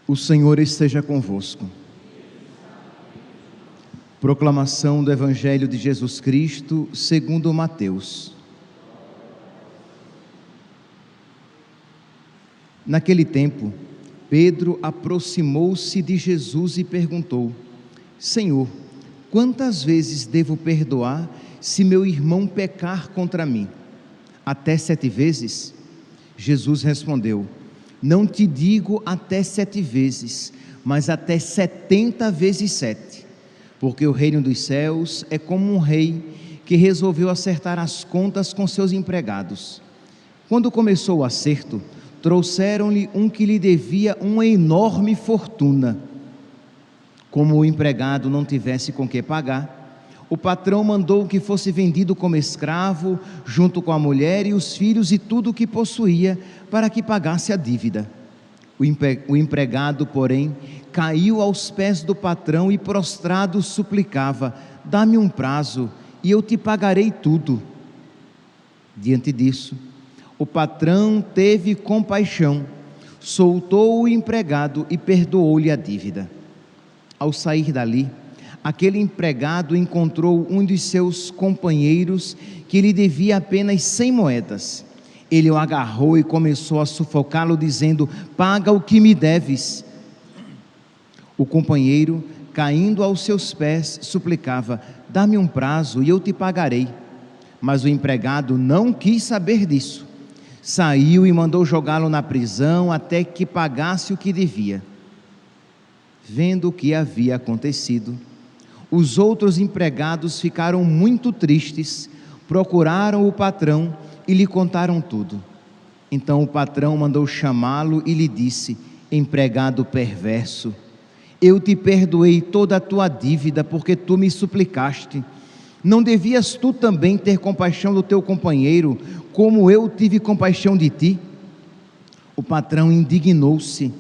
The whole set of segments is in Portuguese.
O Senhor esteja convosco. Proclamação do Evangelho de Jesus Cristo segundo Mateus. Naquele tempo, Pedro aproximou-se de Jesus e perguntou: Senhor, quantas vezes devo perdoar se meu irmão pecar contra mim? Até 7 vezes? Jesus respondeu: não te digo até 7 vezes, mas até 70 vezes 7. Porque o reino dos céus é como um rei que resolveu acertar as contas com seus empregados. Quando começou o acerto, trouxeram-lhe um que lhe devia uma enorme fortuna. Como o empregado não tivesse com que pagar, o patrão mandou que fosse vendido como escravo, junto com a mulher e os filhos e tudo o que possuía, para que pagasse a dívida. O empregado, porém, caiu aos pés do patrão e prostrado suplicava: dá-me um prazo e eu te pagarei tudo. Diante disso, o patrão teve compaixão, soltou o empregado e perdoou-lhe a dívida. Ao sair dali, aquele empregado encontrou um de seus companheiros que lhe devia apenas 100 moedas. Ele o agarrou e começou a sufocá-lo, dizendo: paga o que me deves. O companheiro, caindo aos seus pés, suplicava: dá-me um prazo e eu te pagarei. Mas o empregado não quis saber disso. Saiu e mandou jogá-lo na prisão até que pagasse o que devia. Vendo o que havia acontecido, os outros empregados ficaram muito tristes, procuraram o patrão e lhe contaram tudo. Então o patrão mandou chamá-lo e lhe disse: empregado perverso, eu te perdoei toda a tua dívida porque tu me suplicaste. Não devias tu também ter compaixão do teu companheiro, como eu tive compaixão de ti? O patrão indignou-se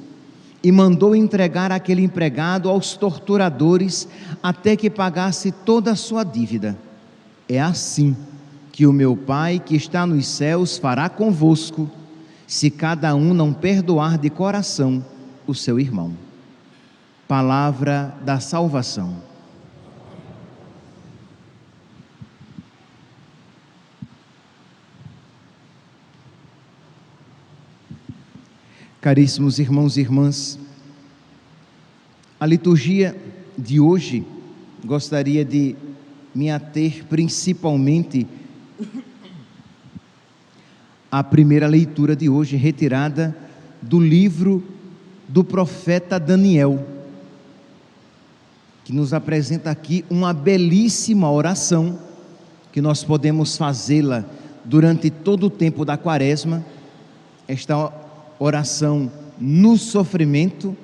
e mandou entregar aquele empregado aos torturadores até que pagasse toda a sua dívida. É assim que o meu Pai que está nos céus fará convosco, se cada um não perdoar de coração o seu irmão. Palavra da salvação. Caríssimos irmãos e irmãs, a liturgia de hoje gostaria de me ater principalmente à primeira leitura de hoje, retirada do livro do profeta Daniel, que nos apresenta aqui uma belíssima oração, que nós podemos fazê-la durante todo o tempo da Quaresma. Esta oração no sofrimento,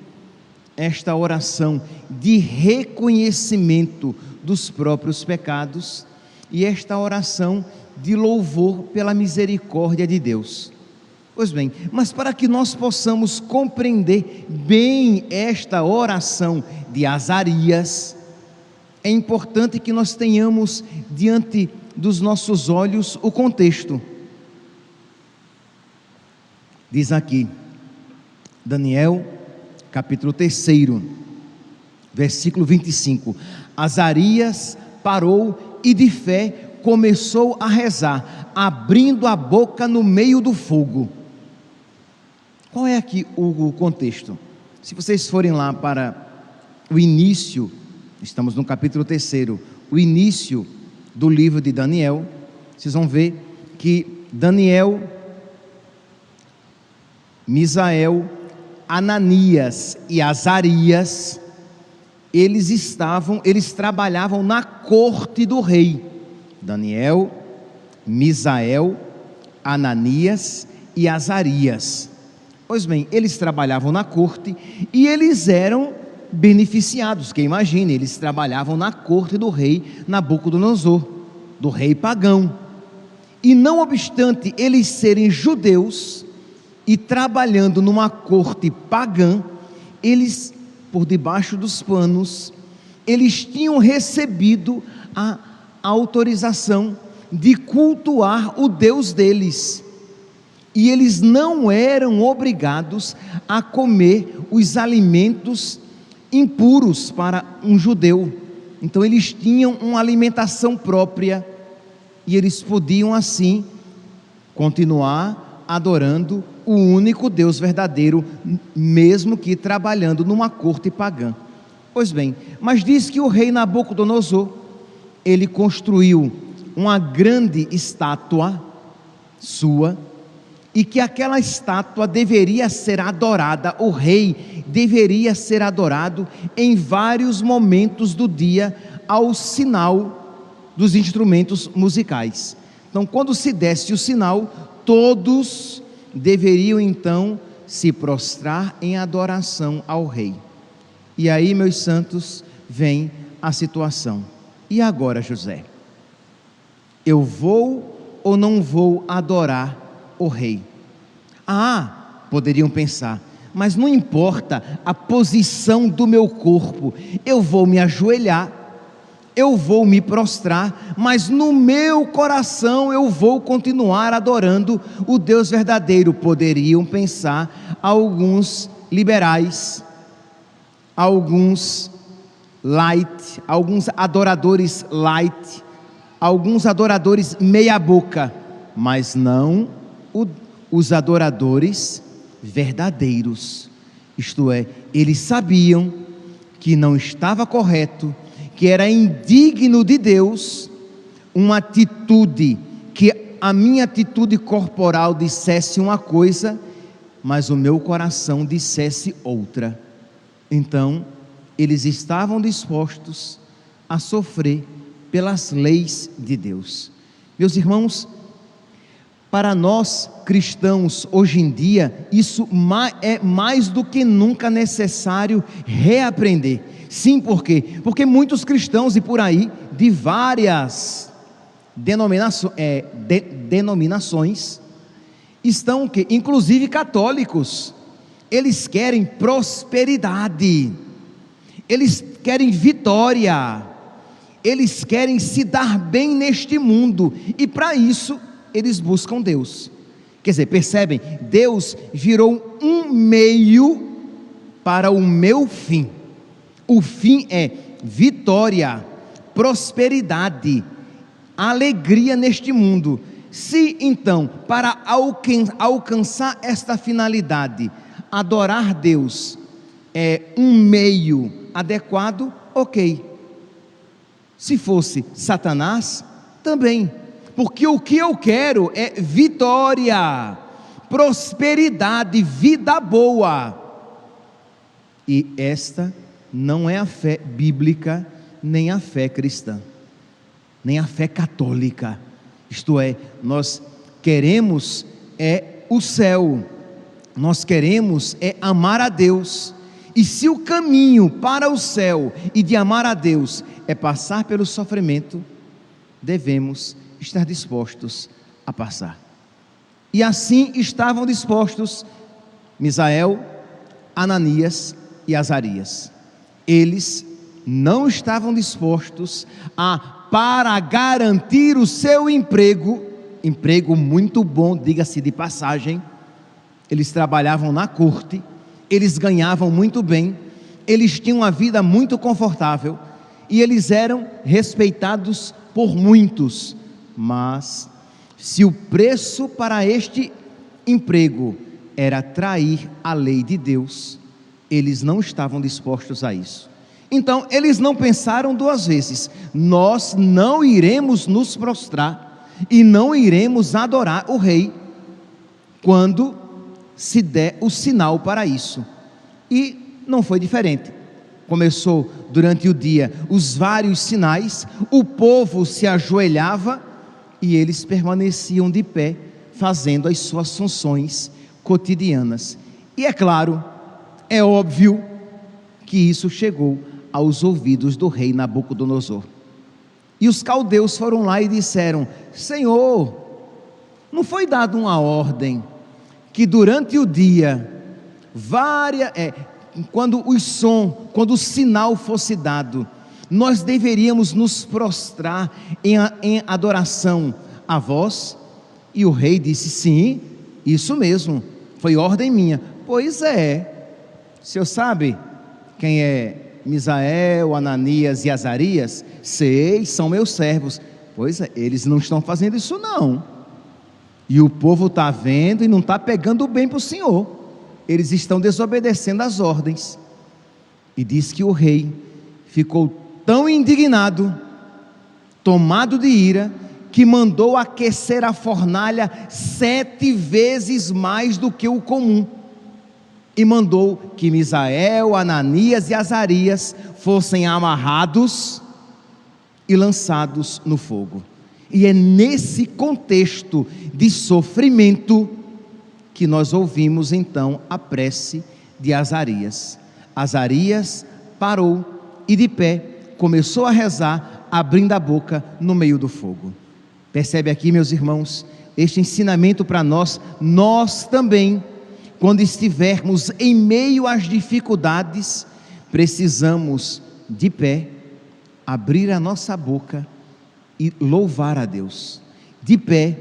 esta oração de reconhecimento dos próprios pecados e esta oração de louvor pela misericórdia de Deus. Pois bem, mas para que nós possamos compreender bem esta oração de Azarias, é importante que nós tenhamos diante dos nossos olhos o contexto. Diz aqui, Daniel, capítulo 3, versículo 25: Azarias parou e de fé começou a rezar, abrindo a boca no meio do fogo. Qual é aqui o contexto? Se vocês forem lá para o início, estamos no capítulo 3, o início do livro de Daniel, vocês vão ver que Daniel, Misael, Ananias e Azarias, eles trabalhavam na corte do rei. Daniel, Misael, Ananias e Azarias. Pois bem, eles trabalhavam na corte e eles eram beneficiados, que imagine, eles trabalhavam na corte do rei Nabucodonosor, do rei pagão. E não obstante eles serem judeus e trabalhando numa corte pagã, eles, por debaixo dos panos, eles tinham recebido a autorização de cultuar o Deus deles. e eles não eram obrigados a comer os alimentos impuros para um judeu. Então eles tinham uma alimentação própria, e eles podiam assim continuar adorando o único Deus verdadeiro, mesmo que trabalhando numa corte pagã. Pois bem, mas diz que o rei Nabucodonosor, ele construiu uma grande estátua sua, e que aquela estátua deveria ser adorada, o rei deveria ser adorado em vários momentos do dia, ao sinal dos instrumentos musicais. Então, quando se desse o sinal, todos deveriam então se prostrar em adoração ao rei. E aí, meus santos, vem a situação. E agora, José? Eu vou ou não vou adorar o rei? Poderiam pensar, mas não importa a posição do meu corpo, eu vou me ajoelhar, eu vou me prostrar, mas no meu coração eu vou continuar adorando o Deus verdadeiro. Poderiam pensar alguns liberais, alguns light, alguns adoradores light, alguns adoradores meia boca, mas não os adoradores verdadeiros. Isto é, eles sabiam que não estava correto, que era indigno de Deus uma atitude, que a minha atitude corporal dissesse uma coisa, mas o meu coração dissesse outra. Então eles estavam dispostos a sofrer pelas leis de Deus. Meus irmãos, para nós cristãos hoje em dia, isso é mais do que nunca necessário reaprender. Sim, por quê? Porque muitos cristãos e por aí, de várias denominações, estão, inclusive católicos, eles querem prosperidade, eles querem vitória, eles querem se dar bem neste mundo, e para isso eles buscam Deus. Quer dizer, percebem? Deus virou um meio para o meu fim. O fim é vitória, prosperidade, alegria neste mundo. Se então, para alcançar esta finalidade, adorar Deus é um meio adequado, ok. Se fosse Satanás, também. Porque o que eu quero é vitória, prosperidade, vida boa. E esta não é a fé bíblica, nem a fé cristã, nem a fé católica. Isto é, nós queremos o céu, nós queremos amar a Deus. E se o caminho para o céu e de amar a Deus é passar pelo sofrimento, devemos estar dispostos a passar. E assim estavam dispostos Misael, Ananias e Azarias. Eles não estavam dispostos para garantir o seu emprego muito bom, diga-se de passagem. Eles trabalhavam na corte, eles ganhavam muito bem, eles tinham uma vida muito confortável, e eles eram respeitados por muitos. Mas se o preço para este emprego era trair a lei de Deus, eles não estavam dispostos a isso. Então eles não pensaram duas vezes: nós não iremos nos prostrar e não iremos adorar o rei quando se der o sinal para isso. E não foi diferente. Começou durante o dia os vários sinais, o povo se ajoelhava e eles permaneciam de pé, fazendo as suas funções cotidianas. E é claro, é óbvio que isso chegou aos ouvidos do rei Nabucodonosor. E os caldeus foram lá e disseram: Senhor, não foi dada uma ordem que durante o dia, quando o sinal fosse dado, nós deveríamos nos prostrar em adoração a vós? E o rei disse: sim, Isso mesmo, foi ordem minha. Pois é, o senhor sabe quem é Misael, Ananias e Azarias? Sei, são meus servos. Pois é, eles não estão fazendo isso não. E o povo está vendo e não está pegando bem para o senhor. Eles estão desobedecendo as ordens. E diz que o rei ficou tão indignado, tomado de ira, que mandou aquecer a fornalha 7 vezes mais do que o comum. E mandou que Misael, Ananias e Azarias fossem amarrados e lançados no fogo. E é nesse contexto de sofrimento que nós ouvimos então a prece de Azarias. Azarias parou e de pé começou a rezar, abrindo a boca no meio do fogo. Percebe aqui, meus irmãos, este ensinamento para nós também, quando estivermos em meio às dificuldades, precisamos de pé abrir a nossa boca e louvar a Deus. De pé,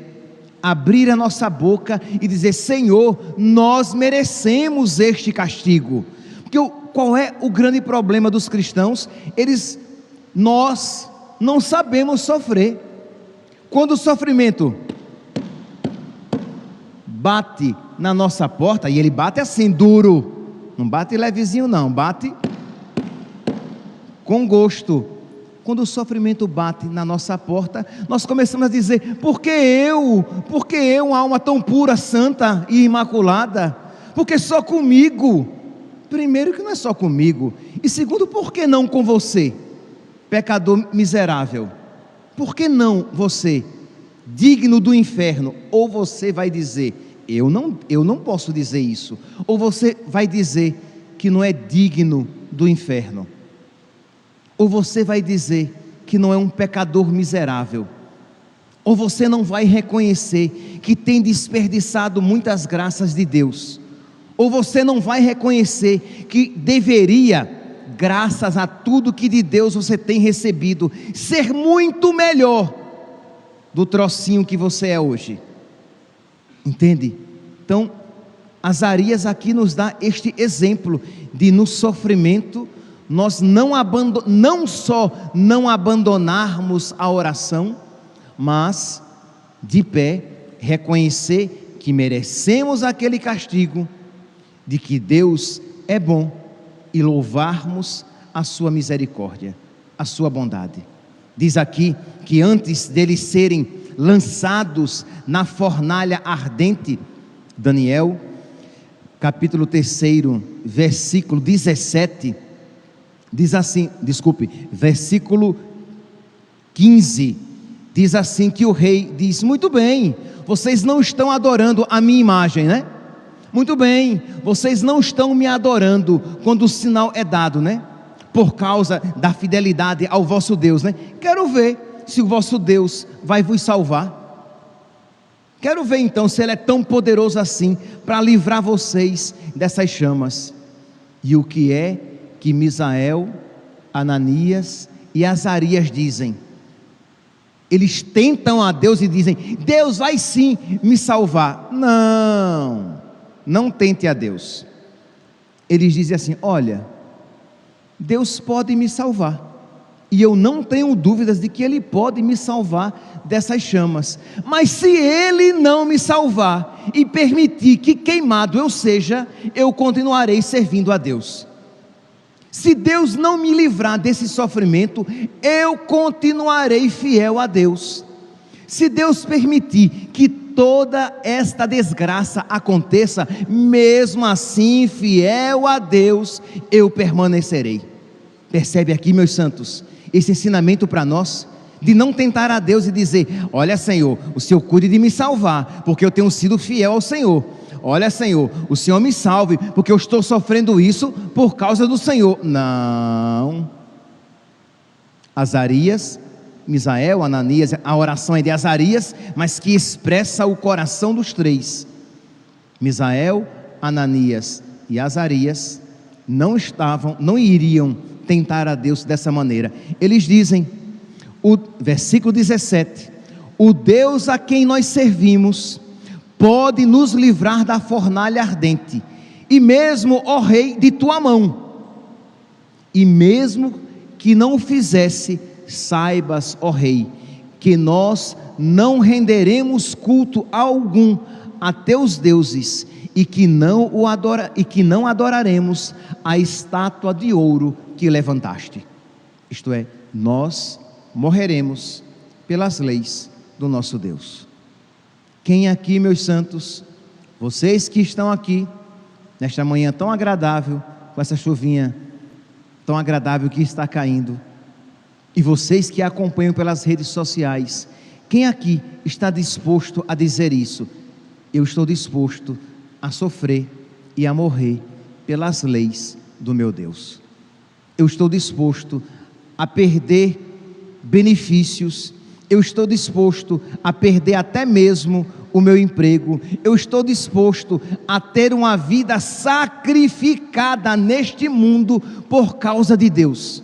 abrir a nossa boca e dizer: Senhor, nós merecemos este castigo. Porque qual é o grande problema dos cristãos? Nós não sabemos sofrer. Quando o sofrimento bate na nossa porta, e ele bate assim, duro, não bate levezinho não, bate com gosto. Quando o sofrimento bate na nossa porta, nós começamos a dizer: por que eu, uma alma tão pura, santa e imaculada? Porque só comigo? Primeiro que não é só comigo, e segundo, por que não com você, pecador miserável? Por que não você, digno do inferno? Ou você vai dizer: eu não posso dizer isso, ou você vai dizer que não é digno do inferno, ou você vai dizer que não é um pecador miserável, ou você não vai reconhecer que tem desperdiçado muitas graças de Deus, ou você não vai reconhecer que deveria, graças a tudo que de Deus você tem recebido, ser muito melhor do trocinho que você é hoje. Entende? Então, Azarias aqui nos dá este exemplo de, no sofrimento, nós não só não abandonarmos a oração, mas de pé reconhecer que merecemos aquele castigo, de que Deus é bom, e louvarmos a sua misericórdia, a sua bondade. Diz aqui que antes deles serem lançados na fornalha ardente, Daniel, capítulo 3, versículo 17, diz assim, versículo 15, diz assim que o rei diz: muito bem, vocês não estão adorando a minha imagem, né? Muito bem, vocês não estão me adorando quando o sinal é dado, né? Por causa da fidelidade ao vosso Deus, né? Quero ver se o vosso Deus vai vos salvar. Quero ver então se Ele é tão poderoso assim para livrar vocês dessas chamas. E o que é que Misael, Ananias e Azarias dizem? Eles tentam a Deus e dizem: Deus vai sim me salvar. Não tente a Deus. Eles dizem assim: olha, Deus pode me salvar, e eu não tenho dúvidas de que Ele pode me salvar dessas chamas, mas se Ele não me salvar e permitir que queimado eu seja, eu continuarei servindo a Deus. Se Deus não me livrar desse sofrimento, eu continuarei fiel a Deus. Se Deus permitir que toda esta desgraça aconteça, mesmo assim, fiel a Deus, eu permanecerei. Percebe aqui, meus santos, esse ensinamento para nós, de não tentar a Deus e dizer: olha, Senhor, o Senhor cuide de me salvar, porque eu tenho sido fiel ao Senhor. Olha, Senhor, o Senhor me salve, porque eu estou sofrendo isso por causa do Senhor. Não. Azarias, Misael, Ananias, a oração é de Azarias, mas que expressa o coração dos três. Misael, Ananias e Azarias não iriam tentar a Deus dessa maneira. Eles dizem, versículo 17: o Deus a quem nós servimos pode nos livrar da fornalha ardente, e mesmo, ó rei, de tua mão. E mesmo que não o fizesse, saibas, ó rei, que nós não renderemos culto algum a teus deuses, e que não adoraremos a estátua de ouro que levantaste. Isto é, nós morreremos pelas leis do nosso Deus. Quem aqui, meus santos, vocês que estão aqui nesta manhã tão agradável, com essa chuvinha tão agradável que está caindo, e vocês que acompanham pelas redes sociais, quem aqui está disposto a dizer isso? Eu estou disposto a sofrer e a morrer pelas leis do meu Deus. Eu estou disposto a perder benefícios, eu estou disposto a perder até mesmo o meu emprego, eu estou disposto a ter uma vida sacrificada neste mundo por causa de Deus.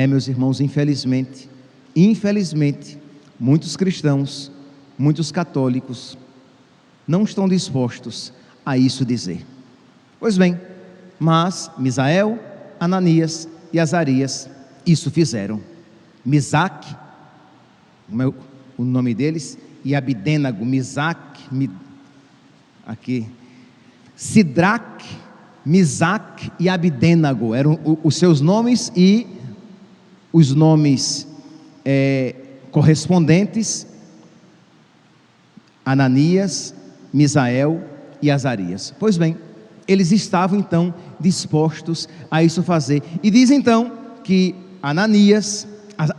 Meus irmãos, infelizmente, muitos cristãos, muitos católicos não estão dispostos a isso dizer. Pois bem, mas Misael, Ananias e Azarias isso fizeram. Misaque, o nome deles, e Abidênago, Sidraque, Misaque e Abidênago eram os seus nomes, e os nomes correspondentes: Ananias, Misael e Azarias. Pois bem, eles estavam então dispostos a isso fazer, e diz então que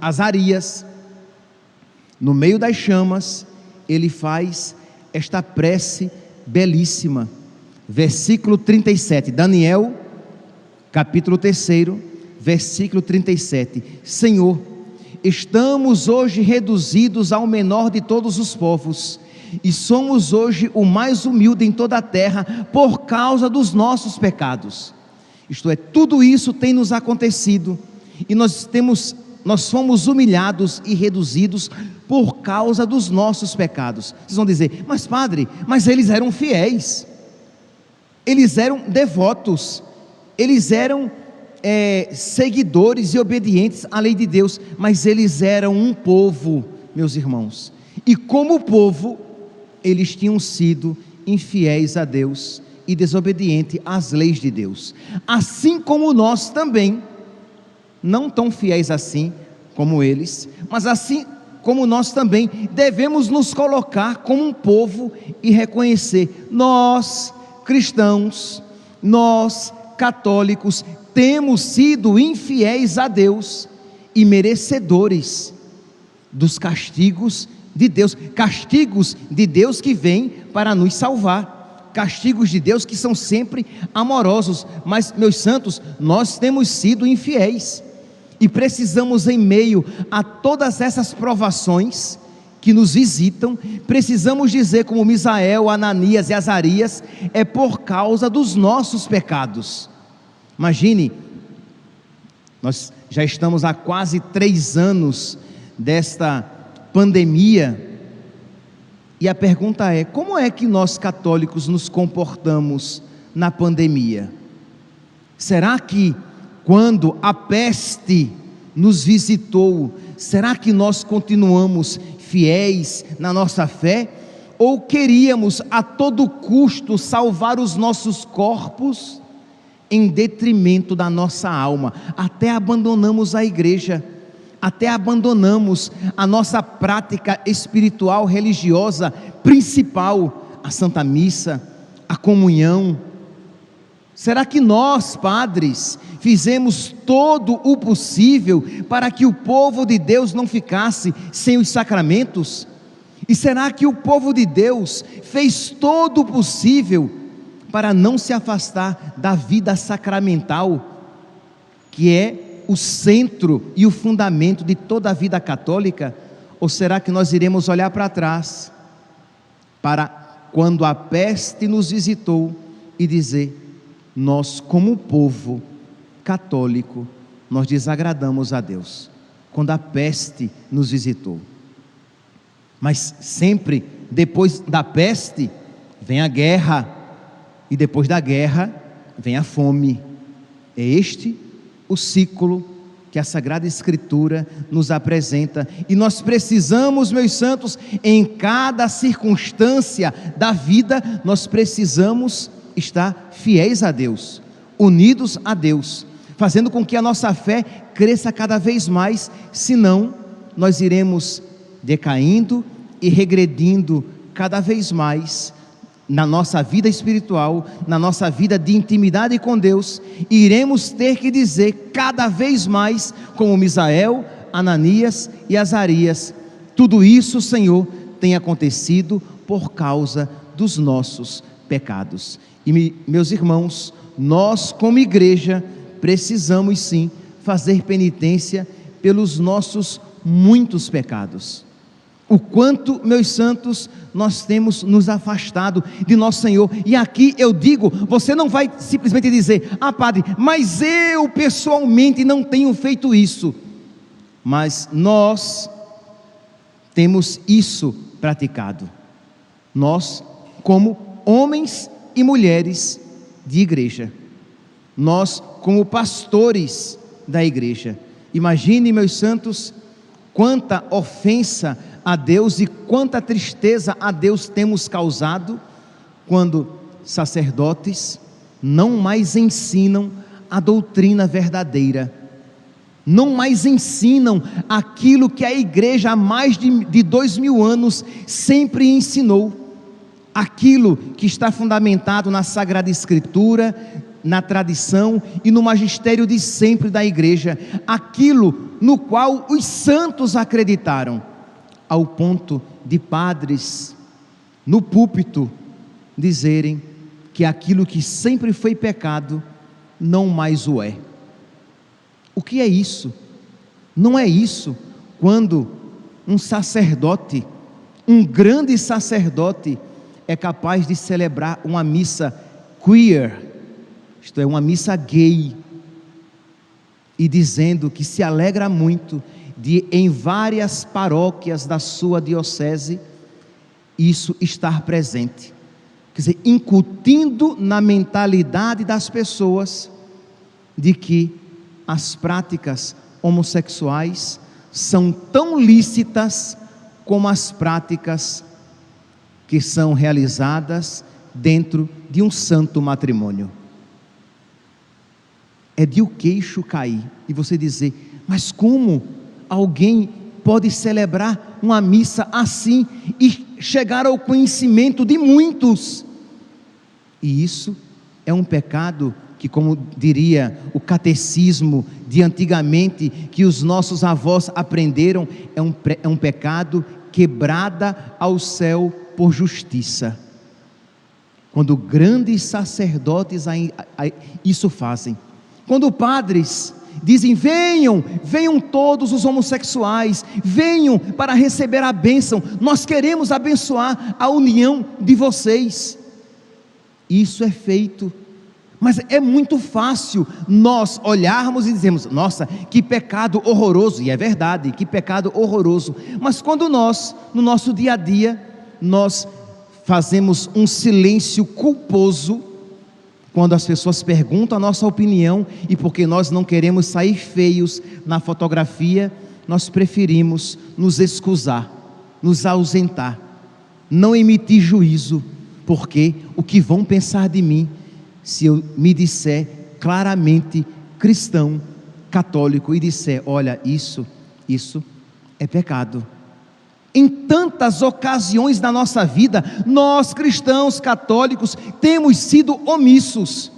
Azarias, no meio das chamas, ele faz esta prece belíssima, versículo 37, Daniel, capítulo 3, versículo 37, Senhor, estamos hoje reduzidos ao menor de todos os povos, e somos hoje o mais humilde em toda a terra, por causa dos nossos pecados. Isto é, tudo isso tem nos acontecido, e nós fomos humilhados e reduzidos por causa dos nossos pecados. Vocês vão dizer, mas padre, mas eles eram fiéis, eles eram devotos, eles eram seguidores e obedientes à lei de Deus, mas eles eram um povo, meus irmãos, e como povo, eles tinham sido infiéis a Deus e desobedientes às leis de Deus, assim como nós também, não tão fiéis assim como eles, mas assim como nós também devemos nos colocar como um povo e reconhecer: nós cristãos, nós católicos, temos sido infiéis a Deus e merecedores dos castigos de Deus que vêm para nos salvar, castigos de Deus que são sempre amorosos. Mas, meus santos, nós temos sido infiéis, e precisamos, em meio a todas essas provações que nos visitam, precisamos dizer como Misael, Ananias e Azarias: é por causa dos nossos pecados. Imagine, nós já estamos há quase 3 anos desta pandemia, e a pergunta é: como é que nós católicos nos comportamos na pandemia? Será que quando a peste nos visitou, será que nós continuamos fiéis na nossa fé? Ou queríamos a todo custo salvar os nossos corpos em detrimento da nossa alma? Até abandonamos a igreja, até abandonamos a nossa prática espiritual religiosa principal, a Santa Missa, a comunhão. Será que nós, padres, fizemos todo o possível para que o povo de Deus não ficasse sem os sacramentos? E será que o povo de Deus fez todo o possível para não se afastar da vida sacramental, que é o centro e o fundamento de toda a vida católica? Ou será que nós iremos olhar para trás, para quando a peste nos visitou, e dizer: nós, como povo católico, nós desagradamos a Deus quando a peste nos visitou? Mas sempre depois da peste vem a guerra, e depois da guerra vem a fome. É este o ciclo que a Sagrada Escritura nos apresenta, e nós precisamos, meus santos, em cada circunstância da vida, nós precisamos estar fiéis a Deus, unidos a Deus, fazendo com que a nossa fé cresça cada vez mais, senão nós iremos decaindo e regredindo cada vez mais na nossa vida espiritual, na nossa vida de intimidade com Deus, e iremos ter que dizer cada vez mais, como Misael, Ananias e Azarias: tudo isso, Senhor, tem acontecido por causa dos nossos pecados. E meus irmãos, nós como igreja precisamos sim fazer penitência pelos nossos muitos pecados. O quanto, meus santos, nós temos nos afastado de nosso Senhor. E aqui eu digo, você não vai simplesmente dizer: ah, padre, mas eu pessoalmente não tenho feito isso. Mas nós temos isso praticado. Nós, como homens e mulheres de igreja, nós como pastores da igreja. Imagine, meus santos, quanta ofensa a Deus e quanta tristeza a Deus temos causado quando sacerdotes não mais ensinam a doutrina verdadeira, não mais ensinam aquilo que a igreja há mais de 2000 anos sempre ensinou, aquilo que está fundamentado na Sagrada Escritura, na tradição e no magistério de sempre da igreja, aquilo no qual os santos acreditaram, ao ponto de padres no púlpito dizerem que aquilo que sempre foi pecado não mais o é. O que é isso? Não é isso quando um sacerdote, um grande sacerdote, é capaz de celebrar uma missa queer, isto é, uma missa gay, e dizendo que se alegra muito de, em várias paróquias da sua diocese, isso estar presente, quer dizer, incutindo na mentalidade das pessoas de que as práticas homossexuais são tão lícitas como as práticas que são realizadas dentro de um santo matrimônio. É de o queixo cair e você dizer: mas como alguém pode celebrar uma missa assim e chegar ao conhecimento de muitos? E isso é um pecado que, como diria o catecismo de antigamente, que os nossos avós aprenderam, é um pecado quebrada ao céu por justiça. Quando grandes sacerdotes isso fazem, quando padres dizem: venham todos os homossexuais, venham para receber a bênção, nós queremos abençoar a união de vocês. Isso é feito, mas é muito fácil nós olharmos e dizermos: nossa, que pecado horroroso, e é verdade, que pecado horroroso. Mas quando nós, no nosso dia a dia, nós fazemos um silêncio culposo, quando as pessoas perguntam a nossa opinião, e porque nós não queremos sair feios na fotografia, nós preferimos nos excusar, nos ausentar, não emitir juízo, porque o que vão pensar de mim, se eu me disser claramente cristão, católico, e disser: olha, isso é pecado. Em tantas ocasiões da nossa vida, nós cristãos católicos temos sido omissos.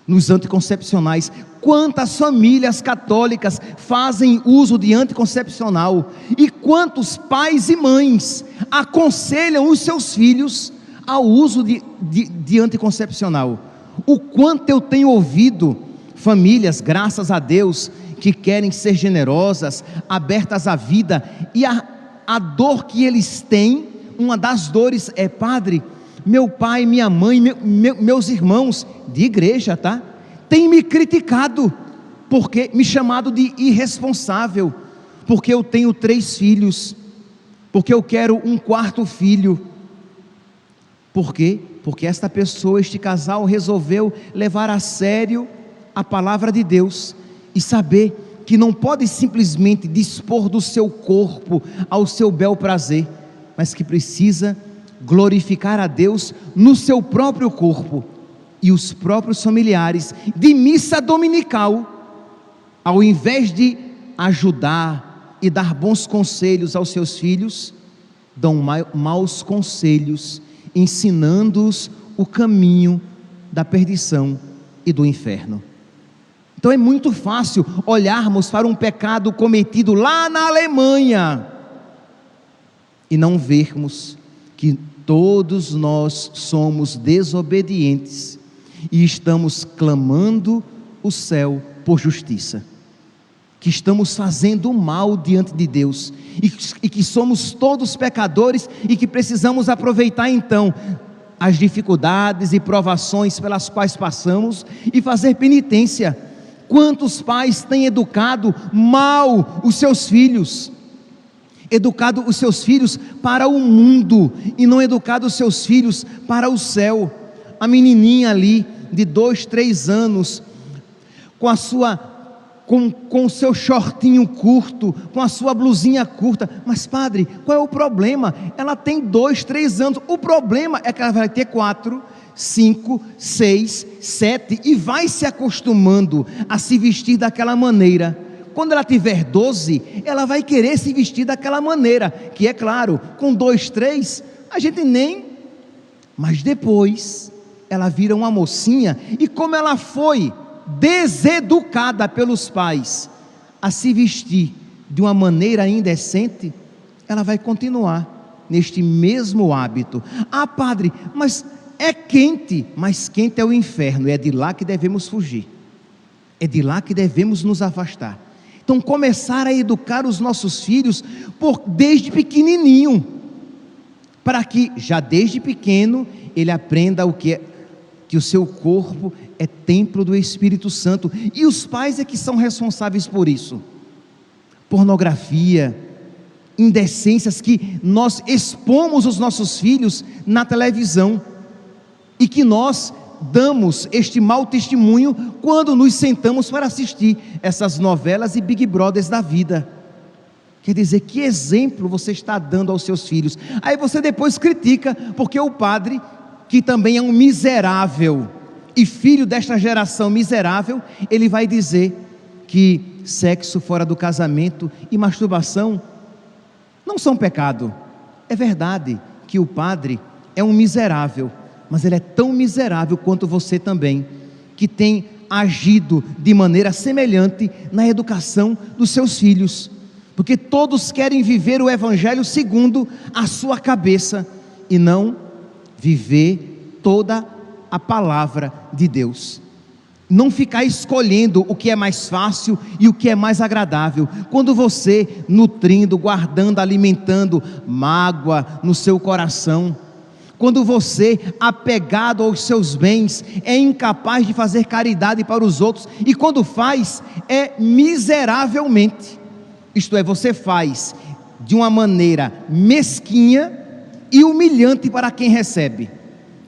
Nos anticoncepcionais, quantas famílias católicas fazem uso de anticoncepcional, e quantos pais e mães aconselham os seus filhos ao uso de anticoncepcional. O quanto eu tenho ouvido famílias, graças a Deus, que querem ser generosas, abertas à vida, e a dor que eles têm, uma das dores é: padre, meu pai, minha mãe, meus irmãos de igreja, tá? Tem me criticado, porque me chamado de irresponsável, porque eu tenho 3 filhos, porque eu quero um 4º filho, Por quê? Porque esta pessoa, este casal, resolveu levar a sério a palavra de Deus e saber que não pode simplesmente dispor do seu corpo ao seu bel prazer, mas que precisa glorificar a Deus no seu próprio corpo. E os próprios familiares, de missa dominical, ao invés de ajudar e dar bons conselhos aos seus filhos, dão maus conselhos, ensinando-os o caminho da perdição e do inferno. Então é muito fácil olharmos para um pecado cometido lá na Alemanha e não vermos que todos nós somos desobedientes e estamos clamando o céu por justiça, que estamos fazendo mal diante de Deus e que somos todos pecadores e que precisamos aproveitar então as dificuldades e provações pelas quais passamos e fazer penitência. Quantos pais têm educado mal os seus filhos? Educado os seus filhos para o mundo e não educado os seus filhos para o céu. A menininha ali de 2, 3 anos, com o seu shortinho curto, com a sua blusinha curta. Mas padre, qual é o problema? Ela tem 2, 3 anos. O problema é que ela vai ter 4, 5, 6, 7 e vai se acostumando a se vestir daquela maneira. Quando ela tiver 12, ela vai querer se vestir daquela maneira, que é claro, com 2, 3, a gente nem... Mas depois, ela vira uma mocinha, e como ela foi deseducada pelos pais a se vestir de uma maneira indecente, ela vai continuar neste mesmo hábito. Ah padre, mas é quente. Mas quente é o inferno, e é de lá que devemos fugir, é de lá que devemos nos afastar. Então começar a educar os nossos filhos desde pequenininho, para que já desde pequeno ele aprenda que o seu corpo é templo do Espírito Santo, e os pais é que são responsáveis por isso. Pornografia, indecências que nós expomos os nossos filhos na televisão, e que nós damos este mau testemunho quando nos sentamos para assistir essas novelas e Big Brothers da vida. Quer dizer, que exemplo você está dando aos seus filhos? Aí você depois critica, porque o padre, que também é um miserável e filho desta geração miserável, ele vai dizer que sexo fora do casamento e masturbação não são pecado. É verdade que o padre é um miserável, mas ele é tão miserável quanto você também, que tem agido de maneira semelhante na educação dos seus filhos, porque todos querem viver o Evangelho segundo a sua cabeça, e não viver toda a palavra de Deus. Não ficar escolhendo o que é mais fácil e o que é mais agradável. Quando você, nutrindo, guardando, alimentando mágoa no seu coração, quando você, apegado aos seus bens, é incapaz de fazer caridade para os outros, e quando faz, é miseravelmente. Isto é, você faz de uma maneira mesquinha e humilhante para quem recebe.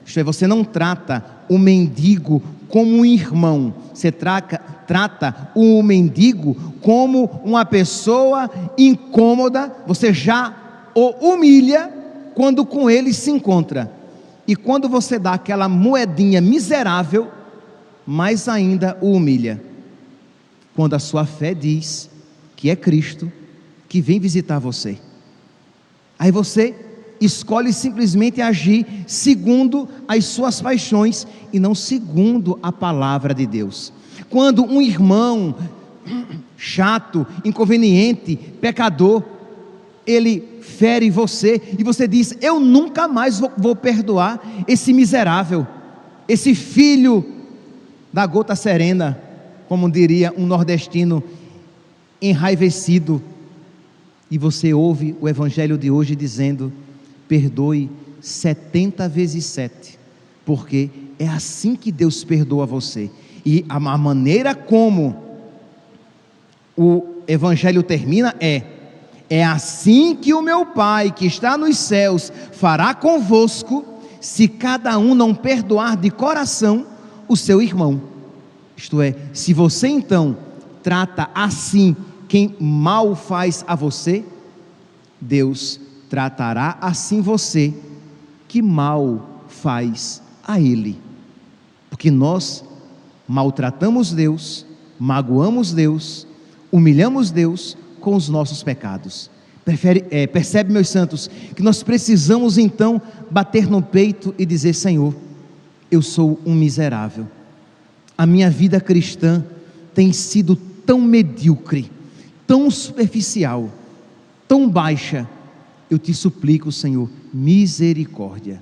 Isto é, você não trata o mendigo como um irmão, você trata o mendigo como uma pessoa incômoda, você já o humilha quando com ele se encontra, e quando você dá aquela moedinha miserável, mais ainda o humilha, quando a sua fé diz que é Cristo que vem visitar você. Aí você escolhe simplesmente agir segundo as suas paixões e não segundo a palavra de Deus. Quando um irmão chato, inconveniente, pecador, ele fere você e você diz: eu nunca mais vou perdoar esse miserável, esse filho da gota serena, como diria um nordestino enraivecido. E você ouve o evangelho de hoje dizendo: perdoe 70 vezes 7, porque é assim que Deus perdoa você. E a maneira como o evangelho termina é assim que o meu Pai que está nos céus fará convosco, se cada um não perdoar de coração o seu irmão. Isto é, se você então trata assim quem mal faz a você, Deus tratará assim você que mal faz a Ele. Porque nós maltratamos Deus, magoamos Deus, humilhamos Deus com os nossos pecados. Percebe, meus santos, que nós precisamos então bater no peito e dizer: Senhor, eu sou um miserável, a minha vida cristã tem sido tão medíocre, tão superficial, tão baixa. Eu te suplico, Senhor, misericórdia.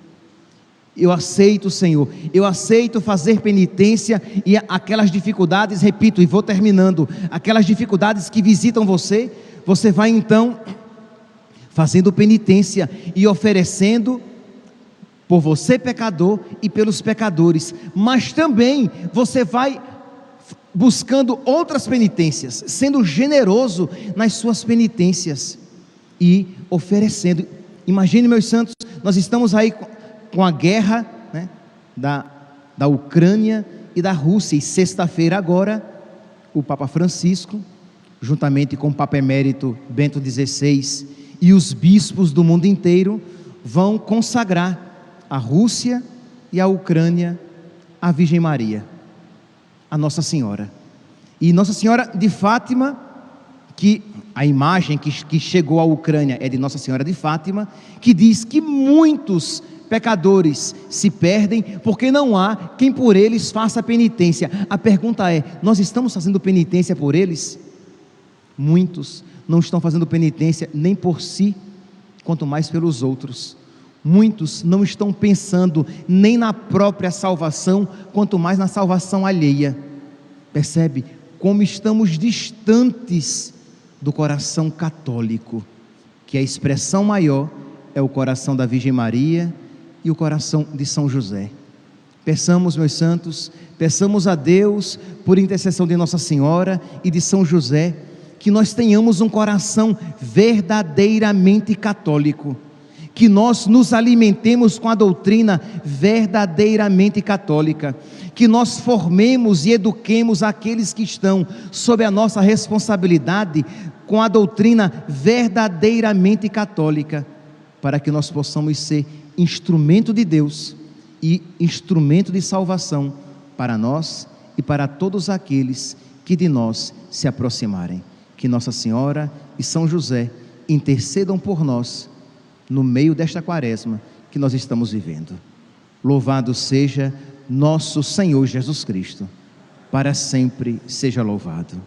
Eu aceito, Senhor, eu aceito fazer penitência, e aquelas dificuldades, repito e vou terminando, aquelas dificuldades que visitam você, você vai então fazendo penitência e oferecendo por você pecador e pelos pecadores, mas também você vai buscando outras penitências, sendo generoso nas suas penitências e oferecendo. Imagine, meus santos, nós estamos aí com a guerra, né, da Ucrânia e da Rússia, e sexta-feira agora, o Papa Francisco, juntamente com o Papa Emérito Bento XVI e os bispos do mundo inteiro, vão consagrar a Rússia e a Ucrânia à Virgem Maria, a Nossa Senhora. E Nossa Senhora de Fátima, que a imagem que chegou à Ucrânia é de Nossa Senhora de Fátima, que diz que muitos pecadores se perdem porque não há quem por eles faça penitência. A pergunta é: nós estamos fazendo penitência por eles? Muitos não estão fazendo penitência nem por si, quanto mais pelos outros. Muitos não estão pensando nem na própria salvação, quanto mais na salvação alheia. Percebe como estamos distantes do coração católico, que a expressão maior é o coração da Virgem Maria e o coração de São José. Peçamos, meus santos, peçamos a Deus, por intercessão de Nossa Senhora e de São José, que nós tenhamos um coração verdadeiramente católico, que nós nos alimentemos com a doutrina verdadeiramente católica, que nós formemos e eduquemos aqueles que estão sob a nossa responsabilidade com a doutrina verdadeiramente católica, para que nós possamos ser instrumento de Deus e instrumento de salvação para nós e para todos aqueles que de nós se aproximarem. Que Nossa Senhora e São José intercedam por nós no meio desta quaresma que nós estamos vivendo. Louvado seja nosso Senhor Jesus Cristo, para sempre seja louvado.